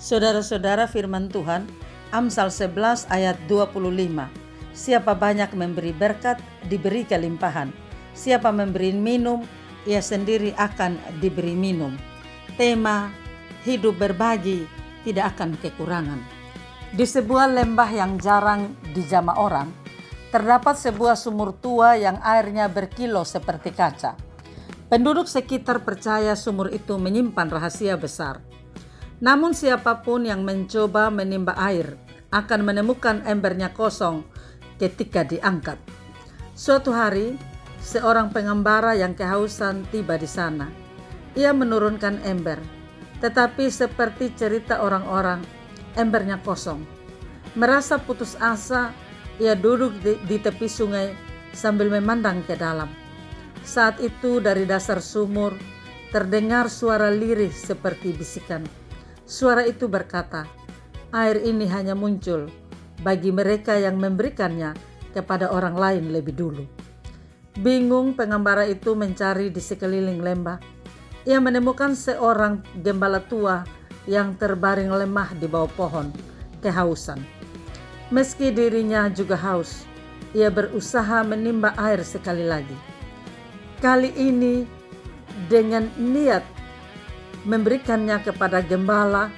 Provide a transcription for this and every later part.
Saudara-saudara, firman Tuhan, Amsal 11 ayat 25. Siapa banyak memberi berkat, diberi kelimpahan. Siapa memberi minum, ia sendiri akan diberi minum. Tema, hidup berbagi, tidak akan kekurangan. Di sebuah lembah yang jarang dijamah orang, terdapat sebuah sumur tua yang airnya berkilau seperti kaca. Penduduk sekitar percaya sumur itu menyimpan rahasia besar. Namun siapapun yang mencoba menimba air akan menemukan embernya kosong ketika diangkat. Suatu hari, seorang pengembara yang kehausan tiba di sana. Ia menurunkan ember, tetapi seperti cerita orang-orang, embernya kosong. Merasa putus asa, ia duduk di tepi sungai sambil memandang ke dalam. Saat itu dari dasar sumur terdengar suara lirih seperti bisikan. Suara itu berkata, air ini hanya muncul bagi mereka yang memberikannya kepada orang lain lebih dulu. Bingung, pengembara itu mencari di sekeliling lembah. Ia menemukan seorang gembala tua yang terbaring lemah di bawah pohon, kehausan. Meski dirinya juga haus, ia berusaha menimba air sekali lagi. Kali ini dengan niat memberikannya kepada gembala.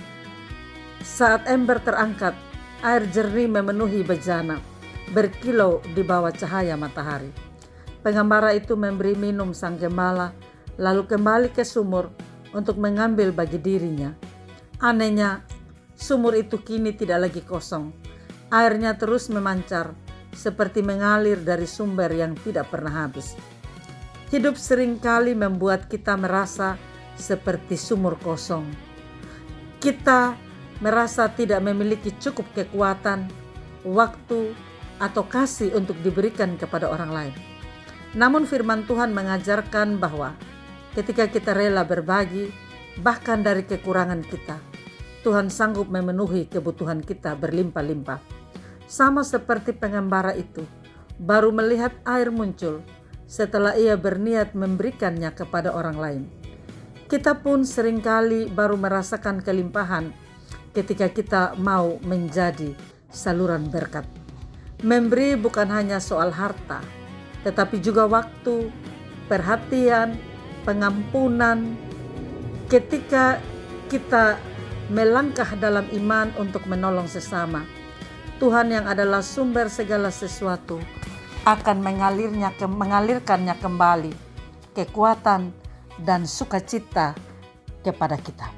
Saat ember terangkat, air jernih memenuhi bejana, berkilau di bawah cahaya matahari. Pengembara itu memberi minum sang gembala, lalu kembali ke sumur untuk mengambil bagi dirinya. Anehnya, sumur itu kini tidak lagi kosong. Airnya terus memancar, seperti mengalir dari sumber yang tidak pernah habis. Hidup seringkali membuat kita merasa seperti sumur kosong. Kita merasa tidak memiliki cukup kekuatan, waktu, atau kasih untuk diberikan kepada orang lain. Namun firman Tuhan mengajarkan bahwa ketika kita rela berbagi, bahkan dari kekurangan kita, Tuhan sanggup memenuhi kebutuhan kita berlimpah-limpah. Sama seperti pengembara itu, baru melihat air muncul setelah ia berniat memberikannya kepada orang lain. Kita pun seringkali baru merasakan kelimpahan ketika kita mau menjadi saluran berkat. Memberi bukan hanya soal harta, tetapi juga waktu, perhatian, pengampunan. Ketika kita melangkah dalam iman untuk menolong sesama, Tuhan yang adalah sumber segala sesuatu akan mengalirkannya kembali kekuatan dan sukacita kepada kita.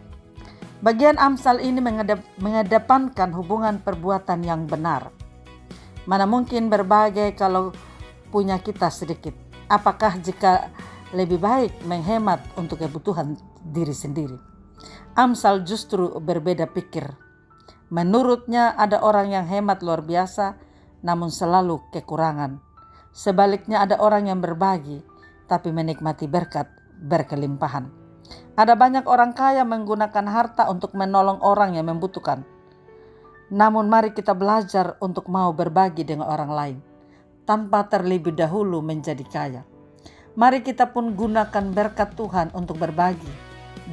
Bagian Amsal ini mengedepankan hubungan perbuatan yang benar. Mana mungkin berbagi kalau punya kita sedikit? Apakah jika lebih baik menghemat untuk kebutuhan diri sendiri? Amsal justru berbeda pikir. Menurutnya ada orang yang hemat luar biasa namun selalu kekurangan. Sebaliknya ada orang yang berbagi tapi menikmati berkat berkelimpahan. Ada banyak orang kaya menggunakan harta untuk menolong orang yang membutuhkan. Namun mari kita belajar untuk mau berbagi dengan orang lain tanpa terlebih dahulu menjadi kaya. Mari kita pun gunakan berkat Tuhan untuk berbagi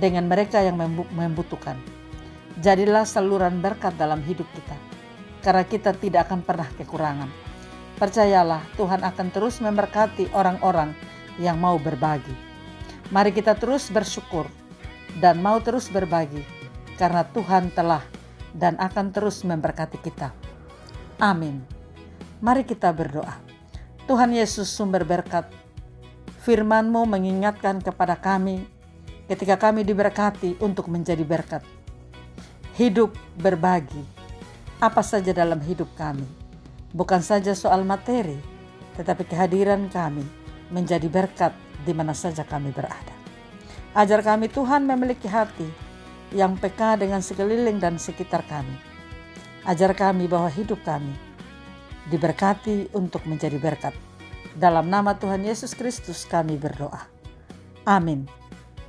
dengan mereka yang membutuhkan. Jadilah saluran berkat dalam hidup kita, karena kita tidak akan pernah kekurangan. Percayalah, Tuhan akan terus memberkati orang-orang yang mau berbagi. Mari kita terus bersyukur dan mau terus berbagi, karena Tuhan telah dan akan terus memberkati kita. Amin. Mari kita berdoa. Tuhan Yesus sumber berkat, firman-Mu mengingatkan kepada kami ketika kami diberkati untuk menjadi berkat. Hidup berbagi, apa saja dalam hidup kami. Bukan saja soal materi, tetapi kehadiran kami menjadi berkat di mana saja kami berada. Ajar kami Tuhan memiliki hati yang peka dengan sekeliling dan sekitar kami. Ajar kami bahwa hidup kami diberkati untuk menjadi berkat. Dalam nama Tuhan Yesus Kristus kami berdoa. Amin.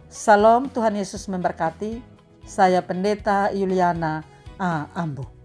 Salam, Tuhan Yesus memberkati. Saya Pendeta Yuliana A. Ambu.